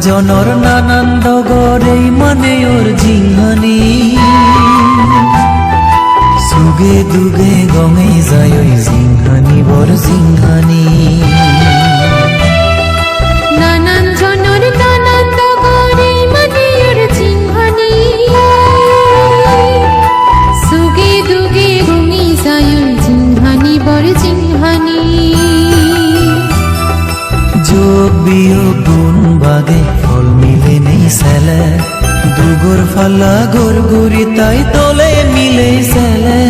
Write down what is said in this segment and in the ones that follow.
জনৰ নানান ডগৰেই মানে ওর জিংহানি সুগে দুগে গমে যায় ওই জিংহানি বর জিংহানি নানান জনের নানান ডগরেই মানে ওর জিংহানি সুগে দুগে গমে যায় ওর জিংহানি বর জিংহানি যোগ বিয়োগ গুণ বাগে ফল মিলে নেই সেলে দুগোর ফালা গোর গুরি তাই তলে মিলে সেলে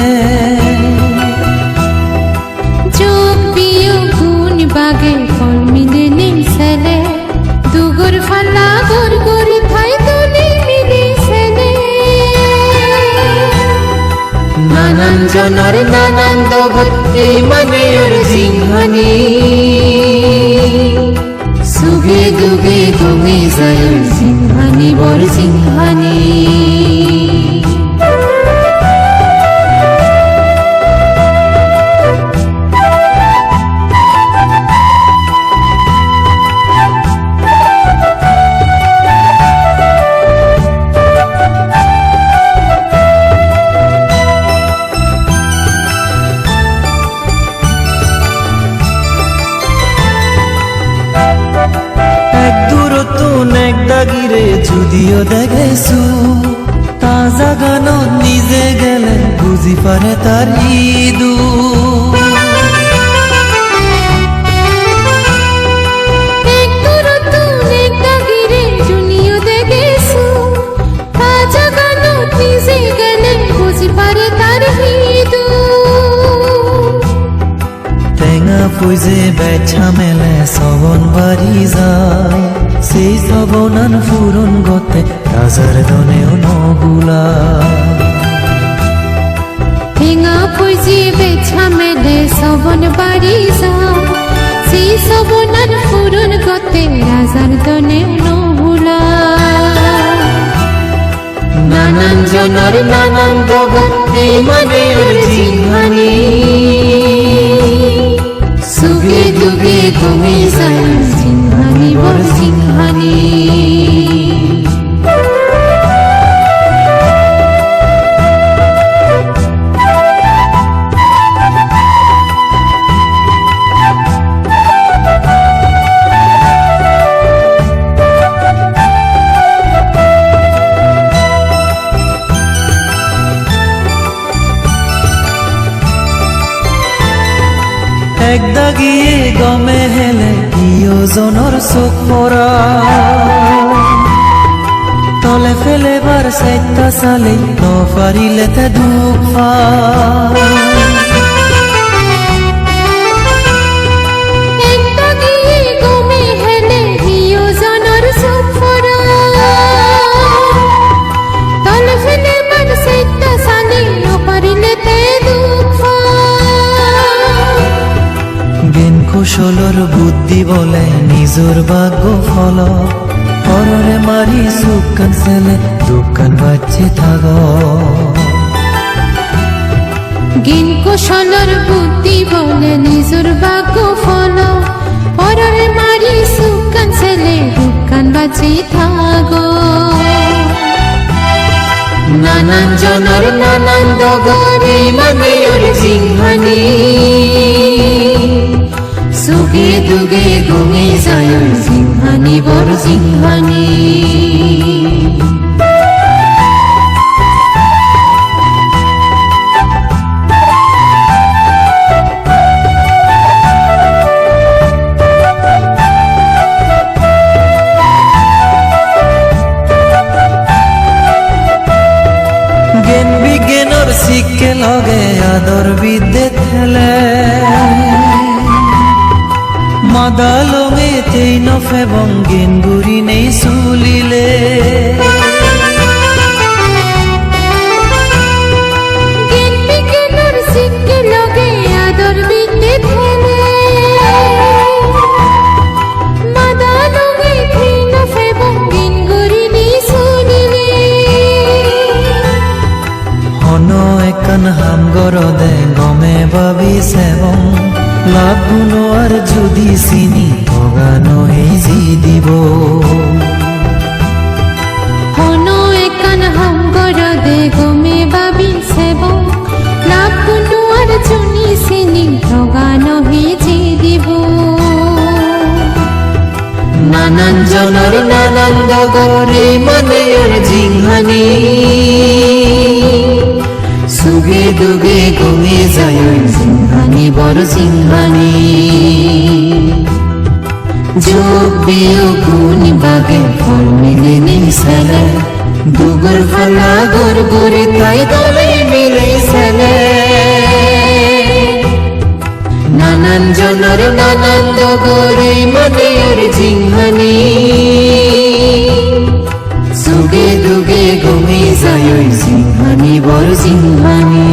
যোগ বিয়োগ গুণ বাগে ফল মিলে নেই সেলে দুগোর ফালা গোর গোরি তাই তলে মিলে সেলে নানান জনের নানান ডগর এই মানে ওর জিংহানি সুগে দুগে গমে যায় ওর জিংহানি বর জিংহানি দাগিরে যদিও দেখেছু তাজা গানত নিজে গেলে বুঝি পারে তার ইদু টেঙা ফুজে বেছা মেলে সবন বাড়ি যায় সেই সবনান ফুরন গতে রাজার দনেও নগুলা ঠেঙা ফুজি বেছা মেলে সবন বাড়ি যায় সেই সবনান ফুরন গতে রাজার দনেও নগুলা নানান জনের নানান ডগর এই মানে ওর জিংহানি সুগে দুগে গমে যায় জিংহানি বর জিংহানি এক দাগিয়ে গমে হেলে প্রিয়জনৰ চোখ পৰা তলে ফেলেবাৰ চাইটা চালে নপাৰিলে তে দুখ কুশলৰ বুদ্ধি বলে নিজৰ ভাগ্য ফল পৰৰে মাৰি চুকান চেলে দোকান বাচ্চে থাক জ্ঞান কুশলৰ বুদ্ধি বলে নিজৰ ভাগ্য ফল পৰৰে মাৰি চুকান চেলে দোকান বাচ্চে থাক নানান জনৰ নানান ডগৰ এই মানে ওর জিংহানি সুগে দুগে গমে যায় ওর জিংহানি বর জিংহানি জ্ঞান বিজ্ঞানৰ শিক্ষে লগে আদর বিদ্যে থেলে মাদালঙে তেই নফে বঙ্গিন গুরি নেই চুলিলে হন একান হাম গরদে গমে ভাবি সেবং লাগুনো আর যদি চিনি ভগানো এই জি দিব মান সংগৰদে গমে বাবি সেব লাভ কোনোৱাৰ জুনি চিনি লগা নহি যি দিব নানান জনৰ নানান ডগৰে মানেৰ জিংহানি সুগে দুগে গমে যায় জিংহানি বৰ জিংহানি যোগ বিয়োগ গুণ বাগে ফল মিলে নেই সেলে দুগর ফালা গর গরে তাই দলে মিলে সেলে নানান জনের নানান ডগরে মানের জিংহানি সুগে দুগে গমে যায় জিংহানি বড় জিংহানি